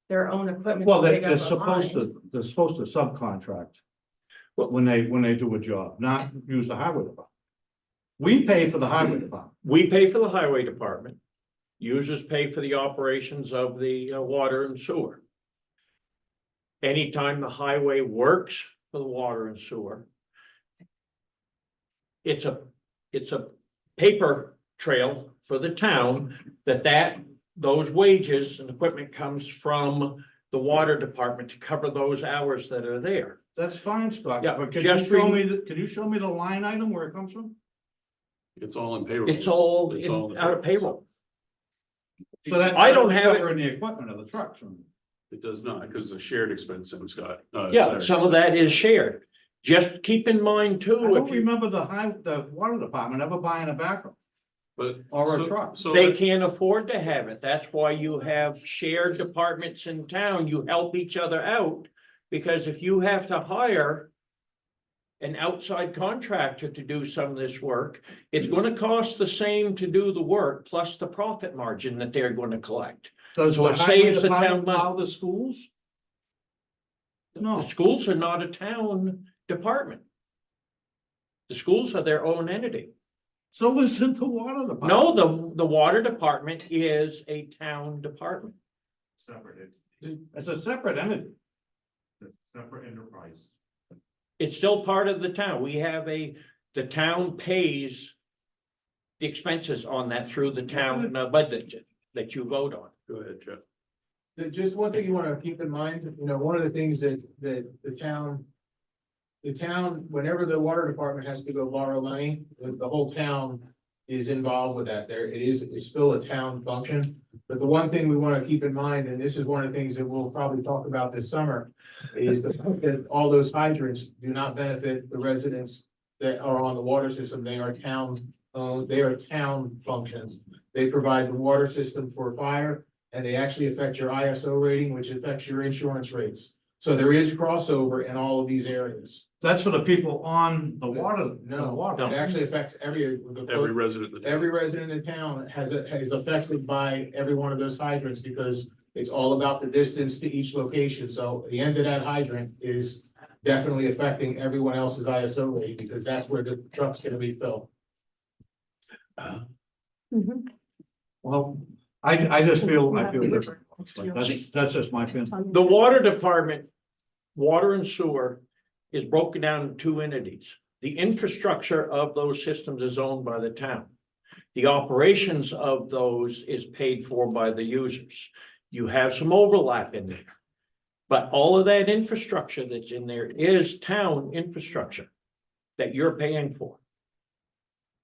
their own equipment. well, to dig they're up a supposed line. they're supposed to subcontract. When they do a job, not use the highway department. We pay for the highway department. We pay for the highway department. Users pay for the operations of the water and sewer. Anytime the highway works for the water and sewer. It's a paper trail for the town those wages and equipment comes from the water department to cover those hours that are there. That's fine, Scott, Yeah, but can you just show me, can you show me the line item where it comes from? It's all in payroll. It's all It's out of payroll. So that. I don't have it- Covering the equipment of the trucks. It does not, because it's a shared expense and Scott. Yeah, Larry. some of that is shared. Just keep in mind I too, don't if you, remember the water department ever buying a backhoe. But. Or a so- truck. So They that- can't afford to have it. That's why you have shared departments in town. You help each other out. Because if you have to hire an outside contractor to do some of this work, it's gonna cost the same to do the work plus the profit margin that they're gonna collect. Does So the it highway saves the town department money. plow the schools? No. The schools are not a town department. The schools are their own entity. So is it the water department? No, the water department is a town department. Separate, It's a separate entity. separate enterprise. It's still part of the town. We have the town pays the expenses on that through the town budget that you vote on. Go ahead, Jeff. Just one thing you wanna keep in mind, you know, one of the things that the town. The town, whenever the water department has to go borrow money, the whole town is involved with that. It's still a town function. But the one thing we wanna keep in mind, and this is one of the things that we'll probably talk about this summer, is the fact that all those hydrants do not benefit the residents that are on the water system. They are town, they are town functions. They provide the water system for fire, and they actually affect your ISO rating, which affects your insurance rates. So there is crossover in all of these areas. That's for the people on the water. the No, water. it actually affects every Every resident. resident in town is affected by every one of those hydrants because it's all about the distance to each location. So the end of that hydrant is definitely affecting everyone else's ISO rate because that's where the truck's gonna be filled. Mhm. Well, I just feel, different. That's just my feeling. The water department, water and sewer is broken down into two entities. The infrastructure of those systems is owned by the town. The operations of those is paid for by the users. You have some overlap in there. But all of that infrastructure that's in there is town infrastructure that you're paying for.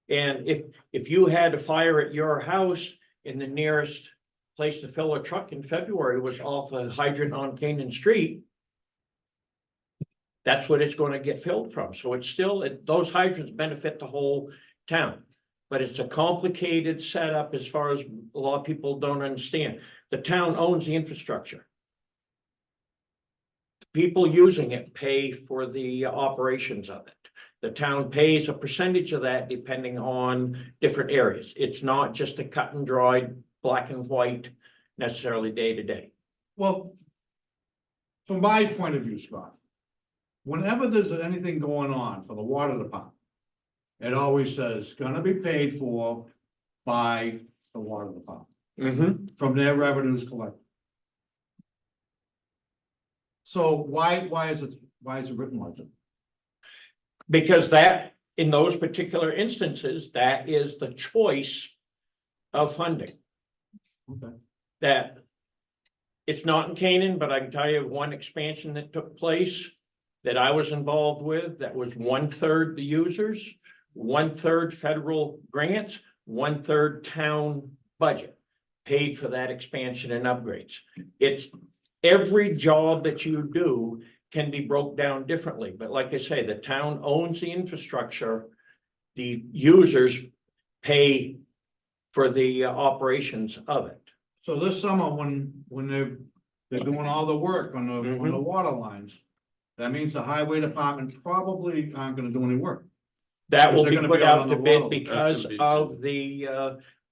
And if you had a fire at your house and the nearest place to fill a truck in February was off a hydrant on Canaan Street, that's what it's gonna get filled from. So it's still, those hydrants benefit the whole town. But it's a complicated setup as far as a lot of people don't understand. The town owns the infrastructure. People using it pay for the operations of it. The town pays a percentage of that depending on different areas. It's not just a cut and dried, black and white necessarily day to day. Well, from my point of view, Scott, whenever there's anything going on for the water department, it always says gonna be paid for by the water department, from their revenues collected. So why is it written like that? Because that, in those particular instances, that is the choice of funding. Okay. That it's not in Canaan, but I can tell you one expansion that took place that I was involved with, that was 1/3 the users, 1/3 federal grants, 1/3 town budget paid for that expansion and upgrades. It's every job that you do can be broke down differently, but like I say, the town owns the infrastructure. The users pay for the operations of it. So this summer, when they're doing all the work on the water lines, that means the highway department probably aren't gonna do any work. That will They're be gonna put be out out on to the bid water. because That's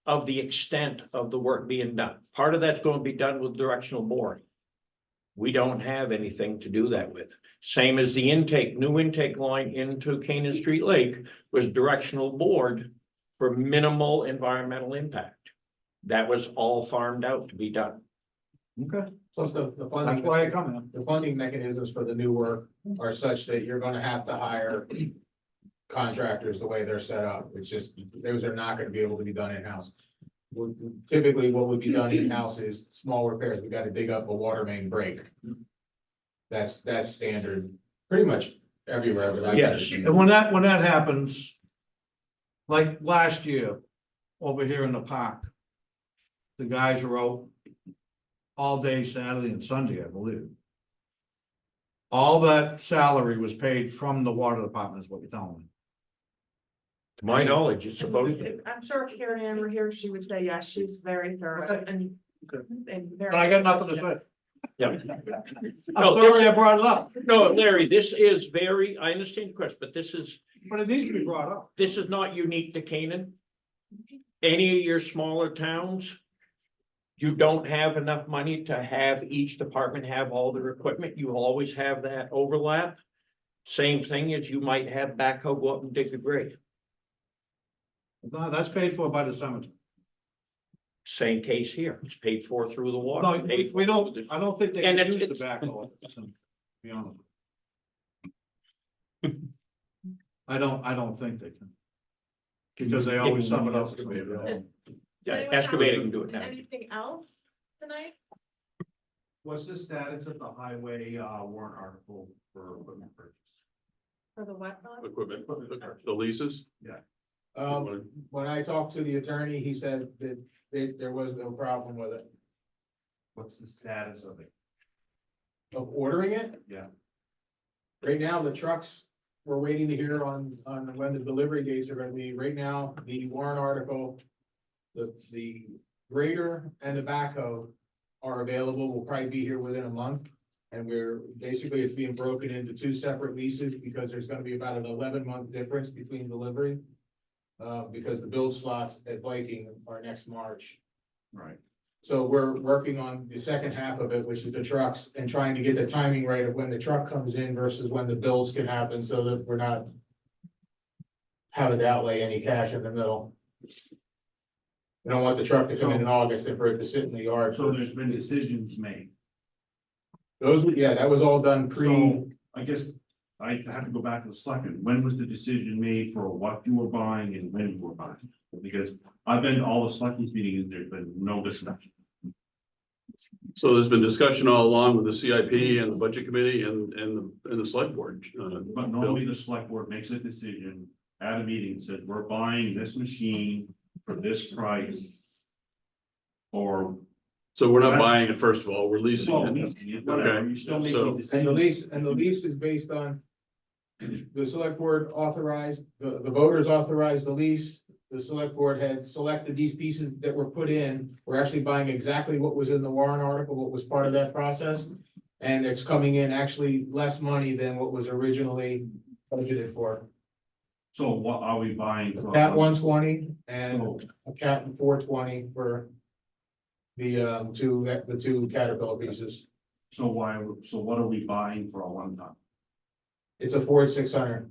of the extent of the work being done. Part of that's going to be done with directional boring. We don't have anything to do that with. Same as the new intake line into Canaan Street Lake was directional bored for minimal environmental impact. That was all farmed out to be done. Okay, Plus the that's funding, why I come in. the funding mechanisms for the new work are such that you're gonna have to hire contractors the way they're set up. It's just, those are not gonna be able to be done in-house. Typically, what would be done in-house is small repairs. We gotta dig up a water main break. That's standard, pretty much everywhere. that I've ever Yes. seen. And when that happens, like last year, over here in the park, the guys were out all day Saturday and Sunday, I believe. All that salary was paid from the water department is what you're telling me. To my knowledge, it's supposed to. I'm sure if Karen Ann were here, she would say, yes, she's very thorough and. And very. But I got nothing to say. Yeah. I'm sorry I brought it up, No, Larry, this is very, I understand the question, but this is but it needs to be brought up. not unique to Canaan. Any of your smaller towns, you don't have enough money to have each department have all their equipment. You always have that overlap. Same thing as you might have backhoe go up and dig a grave. No, that's paid for by the cemetery. Same case here. It's paid for through the water. No, paid for we don't, through the- I don't think they And can it's- use the backhoe, to be honest. I don't think they can. Because they always sum it up. to me. Yeah, Anyone excavating have can do it now. Anything else tonight? What's the status of the highway, warrant article for equipment purchase? For the what? Bob? Equipment, the leases? When I talked to the attorney, he said that there was no problem with it, What's the status of it? of ordering it. Yeah. Right now, the trucks, we're waiting to hear on when the delivery dates are gonna be. Right now, the warrant article, the grader and the backhoe are available, will probably be here within a month. And basically, it's being broken into two separate leases because there's gonna be about an 11-month difference between delivery. Because the build slots at Viking are next March. Right. So we're working on the second half of it, which is the trucks, and trying to get the timing right of when the truck comes in versus when the builds can happen, so that we're not having to outlay any cash in the middle. We don't want the truck to come in August and for it to sit in the yard. So there's been decisions made. That was all done So I guess I have to go back to the selectmen. When was the decision made for what you were buying and when you were buying? Because I've been to all the selectmen's meetings, there's been no discussion. So there's been discussion all along with the CIP and the budget committee and the select board. But normally the select board makes a decision at a meeting, and says, we're buying this machine for this price. Or. So we're not buying it, first of all, we're leasing Well, it. leasing it, whatever, Okay, you're still so- making And decisions. the lease is based on. The select board authorized, the voters authorized the lease. The select board had selected these pieces that were put in. We're actually buying exactly what was in the warrant article, what was part of that process. And it's coming in actually less money than what was originally budgeted for. So what are we buying? for? Cat 120 and So, a cat 420 for. The two Caterpillar pieces. so what are we buying for a one ton? It's a Ford 600.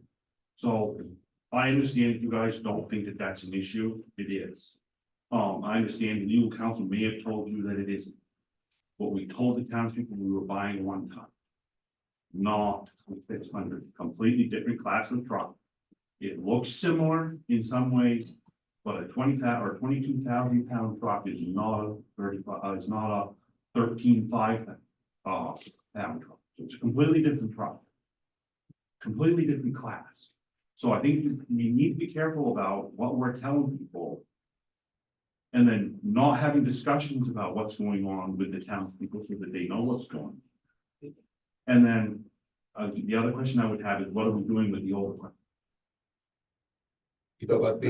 So I understand if you guys don't think that that's an issue, it is. I understand the legal counsel may have told you that it isn't. But we told the townspeople we were buying one ton. Not a 600, completely different class of truck. It looks similar in some ways, but a 20,000 or 22,000 pound truck is not a 35, it's not a 13,500 pound truck. So it's a completely different truck. Completely different class. So I think we need to be careful about what we're telling people. And then not having discussions about what's going on with the townspeople so that they know what's going on. And then, the other question I would have is, what are we doing with the old one? You talk about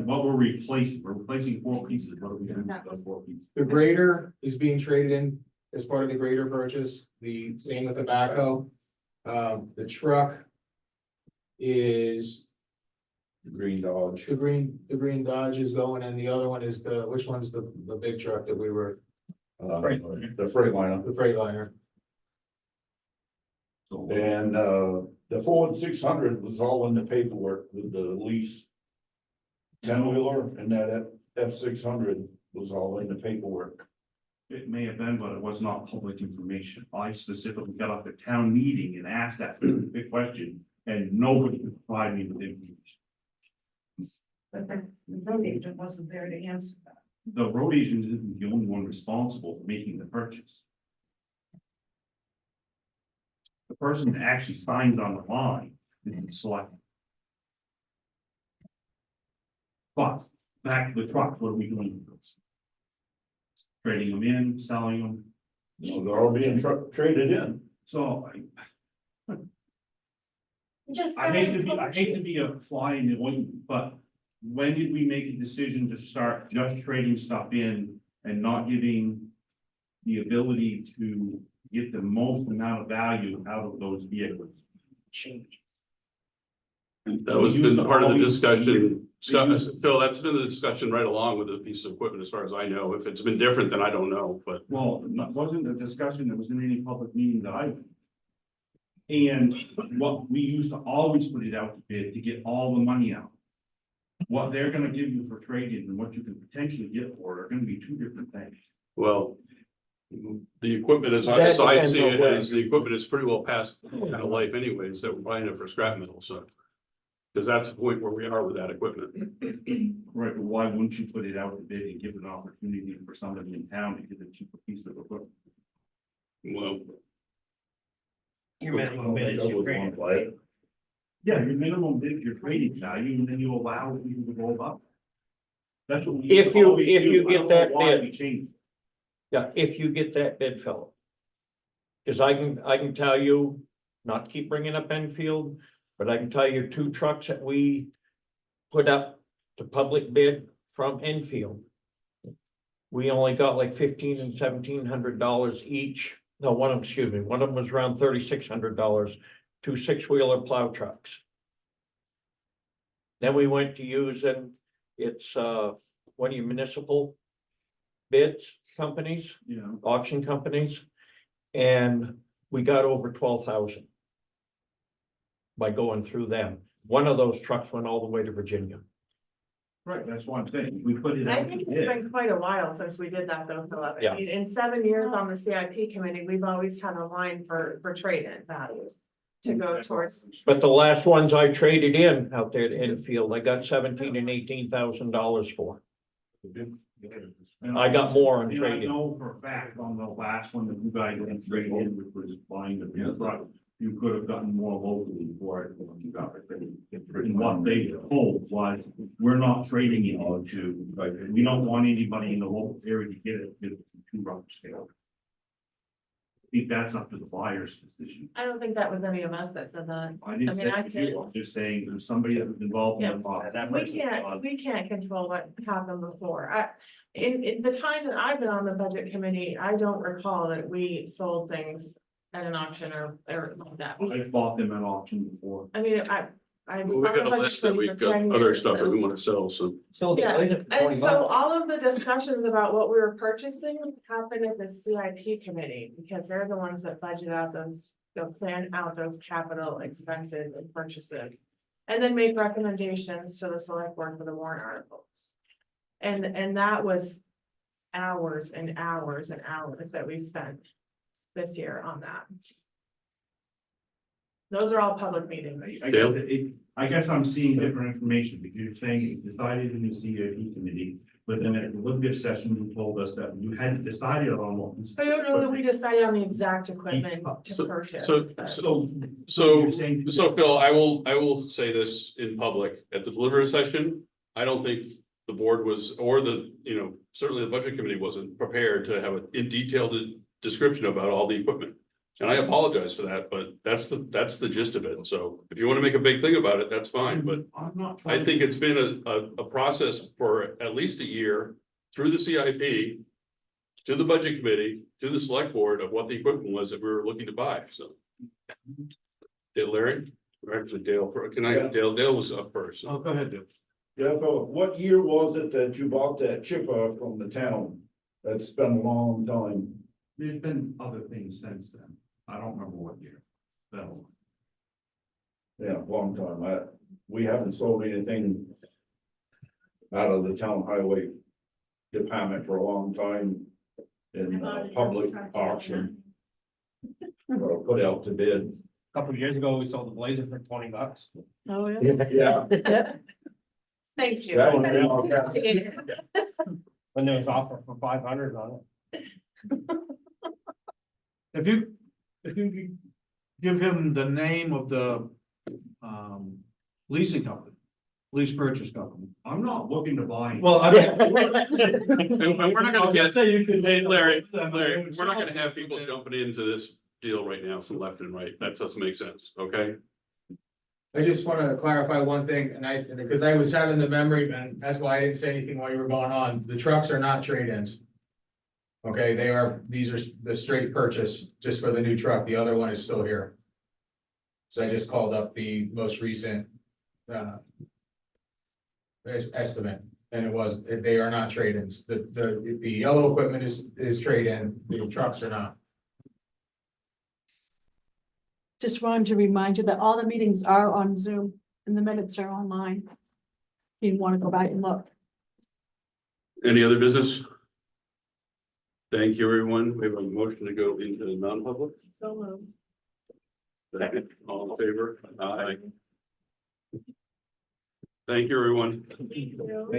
What we're replacing, we're replacing 4 pieces, what are we doing with those 4 pieces? the grader is being traded in as part of the grader purchase, the same with the backhoe. The truck is Green Dodge. the green Dodge is going, and the other one is which one's the big truck that we were, The Freightliner. the Freightliner. So, And the Ford 600 was all in the paperwork with the lease. 10-wheeler and that F600 was all in the paperwork. it may have been, but it was not public information. I specifically got up at town meeting and asked that specific question, and nobody could provide me with information. But the road agent wasn't there to answer that. The road agent isn't the only one responsible for making the purchase. The person that actually signs on the line is the select. But back to the trucks, what are we doing with those? Trading them in, selling them, So they're all being traded in. so Just. I hate to be a fly in the ointment, but when did we make a decision to start just trading stuff in and not giving the ability to get the most amount of value out of those vehicles? That was been part of the discussion. Phil, that's been the discussion right along with the piece of equipment, as far as I know. If it's been different, then I don't know, but. Well, wasn't a discussion that was in any public meeting that I. And what we used to always put it out to bid to get all the money out. What they're gonna give you for trading and what you can potentially get for it are gonna be two different things. Well, the equipment as I see it, is the equipment is pretty well past kind of life anyways, that we're buying it for scrap metal, so. Because that's the point where we are with that equipment. Right, but why wouldn't you put it out to bid and give an opportunity for somebody in town to get a cheaper piece of equipment? Well, Your minimum bid is your grade. Yeah, your minimum bid, your trading value, and then you allow people to go above. That's what we. If you- always if do. you I get don't know that why bid. we changed. Yeah, if you get that bid, Philip. Cause I can tell you, not to keep bringing up Enfield, but I can tell you 2 trucks that we put up to public bid from Enfield. We only got like $1,500 and $1,700 each. No, one of them was around $3,600, 2 6-wheeler plow trucks. Then we went to using, it's one of your municipal bids companies, You know, auction companies, and we got over 12,000 by going through them. One of those trucks went all the way to Virginia. right, that's what I'm saying, we put it I out to think it's bid. been quite a while since we did that though, Philip. Yeah. I mean, in 7 years on the CIP committee, we've always had a line for trade-in value to go towards. But the last ones I traded in out there at Enfield, I got $17,000 and $18,000 for. And I got more on and I trading. know for a fact on the last one that you guys didn't trade in, which was buying the new truck, you could have gotten more locally for it than you got. And what they told was, we're not trading it into, like, we don't want anybody in the local area to get it, get it too rough scale. I think that's up to the buyer's decision. I don't think that was any of us that said that. I didn't I say mean, I it was you, I'm just saying there's somebody that was involved in the process. We can't control what happened before. In the time that I've been on the budget committee, I don't recall that we sold things at an auction or like that. I bought them at auction before. I mean, I. we got a list that we've got other stuff that we want to sell, so. So Yeah, the for and 20 so bucks. all of the discussions about what we were purchasing happened at the CIP committee, because they're the ones that budget out those, they'll plan out those capital expenses and purchases. And then make recommendations to the select board for the warrant articles. And that was hours and hours and hours that we spent this year on that. Those are all public meetings. I guess I'm seeing different information, because you're saying you decided in the CIP committee, but then at the Olympic session, you told us that you hadn't decided on what. I don't know that we decided on the exact equipment to So- purchase. So, but- so, you're saying- so Phil, I will say this in public, at the deliberative session, I don't think the board was, or the, certainly the budget committee wasn't prepared to have a detailed description about all the equipment. And I apologize for that, but that's the gist of it. So if you want to make a big thing about it, that's fine, but I'm not I trying. think it's been a process for at least a year through the CIP, to the budget committee, to the select board of what the equipment was that we were looking to buy, so. Dale, Larry, or actually Dale, Dale was up first. Oh, go ahead, Dave. Yeah, but what year was it that you bought that chipper from the town? That's been a long time. There's been other things since then. I don't remember what year. So, Yeah, long time. We haven't sold anything out of the town highway department for a long time in public auction. Or put out to bid. Couple of years ago, we sold the Blazer for 20 bucks. Oh, yeah. Yeah. Thanks, you. That one, When there was offer for 500 on it. if you could give him the name of the, leasing company, lease purchase company. I'm not looking to buy. Well, I And we're not gonna get, hey, Larry, we're not gonna have people jumping into this deal right now from left and right. That doesn't make sense, okay? I just wanna clarify one thing, and because I was having the memory, and that's why I didn't say anything while you were going on, the trucks are not trade-ins. Okay, these are the straight purchase, just for the new truck, the other one is still here. So I just called up the most recent, estimate, and they are not trade-ins, the yellow equipment is trade-in, the trucks are not. Just wanted to remind you that all the meetings are on Zoom and the minutes are online. If you want to go back and look. Any other business? Thank you, everyone. We have a motion to go into the non-public. So moved. Second, all in favor? Aye. Thank you, everyone. Thank you.